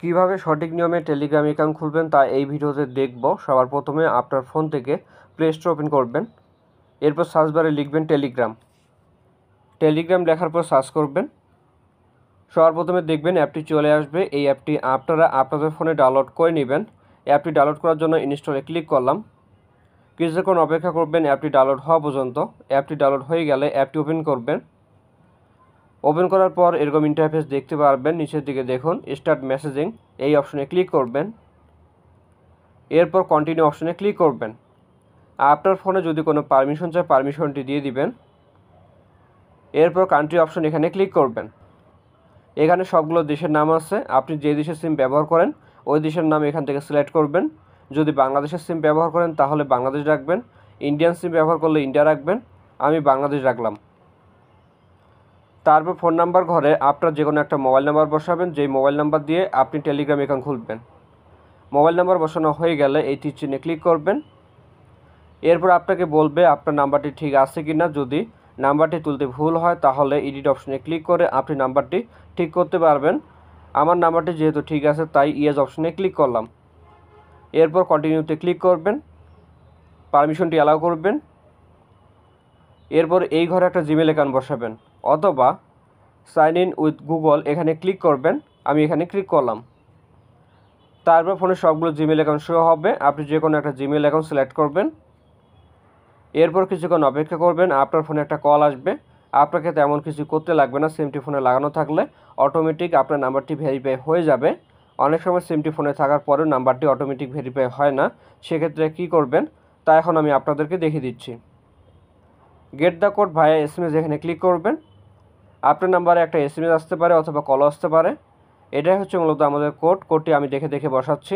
কিভাবে সঠিক নিয়মে টেলিগ্রাম অ্যাকাউন্ট খুলবেন তা এই ভিডিওতে দেখব। সবার প্রথমে আপনার ফোন থেকে প্লে স্টোর ওপেন করবেন, এরপর সার্চ বারে লিখবেন টেলিগ্রাম লেখার পর সার্চ করবেন। সবার প্রথমে দেখবেন অ্যাপটি চলে আসবে। এই অ্যাপটি আপনারা আপনাদের ফোনে ডাউনলোড করে নেবেন। অ্যাপটি ডাউনলোড করার জন্য ইনস্টলে ক্লিক করলাম। কিছুক্ষণ অপেক্ষা করবেন অ্যাপটি ডাউনলোড হওয়া পর্যন্ত। অ্যাপটি ডাউনলোড হয়ে গেলে অ্যাপটি ওপেন করবেন। ওপেন করার পর এরকম ইন্টারফেস দেখতে পারবেন। নিচের দিকে দেখুন স্টার্ট মেসেজিং, এই অপশনে ক্লিক করবেন। এরপর কন্টিনিউ অপশনে ক্লিক করবেন। আপনার ফোনে যদি কোনো পারমিশন চায় পারমিশনটি দিয়ে দিবেন। এরপর কান্ট্রি অপশন এখানে ক্লিক করবেন। এখানে সবগুলো দেশের নাম আছে, আপনি যে দেশের সিম ব্যবহার করেন ওই দেশের নাম এখান থেকে সিলেক্ট করবেন। যদি বাংলাদেশের সিম ব্যবহার করেন তাহলে বাংলাদেশ রাখবেন, ইন্ডিয়ান সিম ব্যবহার করলে ইন্ডিয়া রাখবেন। আমি বাংলাদেশ রাখলাম। তারপর ফোন নাম্বার ঘরে আপনার যে কোনো একটা মোবাইল নাম্বার বসাবেন, যেই মোবাইল নাম্বার দিয়ে আপনি টেলিগ্রাম অ্যাকাউন্ট খুলবেন। মোবাইল নাম্বার বসানো হয়ে গেলে এই তীর চিহ্নে ক্লিক করবেন। এরপর আপনাকে বলবে আপনার নাম্বারটি ঠিক আছে কি না। যদি নাম্বারটি তুলতে ভুল হয় তাহলে এডিট অপশনে ক্লিক করে আপনি নাম্বারটি ঠিক করতে পারবেন। আমার নাম্বারটি যেহেতু ঠিক আছে তাই ইয়েস অপশনে ক্লিক করলাম। এরপর কন্টিনিউতে ক্লিক করবেন, পারমিশনটি অ্যালাউ করবেন। এরপর এই ঘরে একটা জিমেল অ্যাকাউন্ট বসাবেন অথবা সাইন ইন উইথ গুগল এখানে ক্লিক করবেন। আমি এখানে ক্লিক করলাম। তারপর ফোনে সবগুলো জিমেল অ্যাকাউন্ট শো হবে। আপনি যে কোনো একটা জিমেল অ্যাকাউন্ট সিলেক্ট করবেন। এরপর কিছুক্ষণ অপেক্ষা করবেন, আপনার ফোনে একটা কল আসবে। আপনাকে তেমন কিছু করতে লাগবে না, সিমটি ফোনে লাগানো থাকলে অটোমেটিক আপনার নাম্বারটি ভেরিফাই হয়ে যাবে। অনেক সময় সিমটি ফোনে থাকার পরেও নাম্বারটি অটোমেটিক ভেরিফাই হয় না, সেক্ষেত্রে কী করবেন তা এখন আমি আপনাদেরকে দেখিয়ে দিচ্ছি। Get the code via SMS এখানে ক্লিক করবেন। আপনার নাম্বারে একটা SMS আসতে পারে অথবা কল আসতে পারে। এটাই হচ্ছে মূলত আমাদের কোডটি আমি দেখে বসাচ্ছি।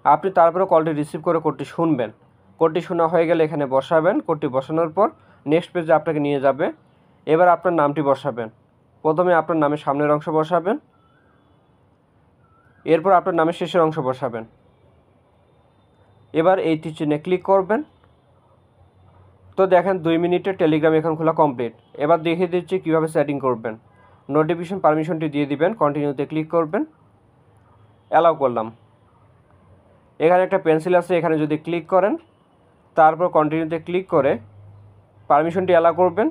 আপনি তারপরে কলটি রিসিভ করে কোডটি শুনবেন। কোডটি শোনা হয়ে গেলে এখানে বসাবেন। কোডটি বসানোর পর নেক্সট পেজে আপনাকে নিয়ে যাবে। এবার আপনার নামটি বসাবেন। প্রথমে আপনার নামের সামনের অংশ বসাবেন, এরপর আপনার নামের শেষের অংশ বসাবেন। এবার এই তীর চিহ্নে ক্লিক করবেন। তো দেখেন 2 মিনিটে টেলিগ্রাম এখন খোলা কমপ্লিট। এবার দেখিয়ে দিচ্ছি কীভাবে সেটিং করবেন। নোটিফিকেশন পারমিশনটি দিয়ে দিবেন, কন্টিনিউতে ক্লিক করবেন, অ্যালাউ করলাম। এখানে একটা পেন্সিল আছে, এখানে যদি ক্লিক করেন তারপর কন্টিনিউতে ক্লিক করে পারমিশনটি অ্যালাউ করবেন।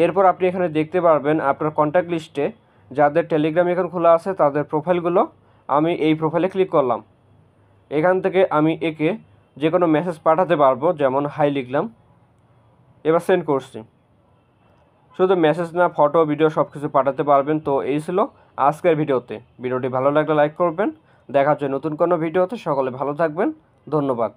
এরপর আপনি এখানে দেখতে পারবেন আপনার কন্ট্যাক্ট লিস্টে যাদের টেলিগ্রাম অ্যাকাউন্ট খোলা আছে তাদের প্রোফাইলগুলো। আমি এই প্রোফাইলে ক্লিক করলাম। এখান থেকে আমি একে যে কোনো মেসেজ পাঠাতে পারবো, যেমন হাই লিখলাম, এবার সেন্ড করছি। শুধু মেসেজ না, ফটো ভিডিও সব কিছু পাঠাতে পারবেন। তো এই ছিল আজকের ভিডিওটি ভালো লাগলে লাইক করবেন। দেখা হচ্ছে নতুন কোনো ভিডিওতে। সকলে ভালো থাকবেন, ধন্যবাদ।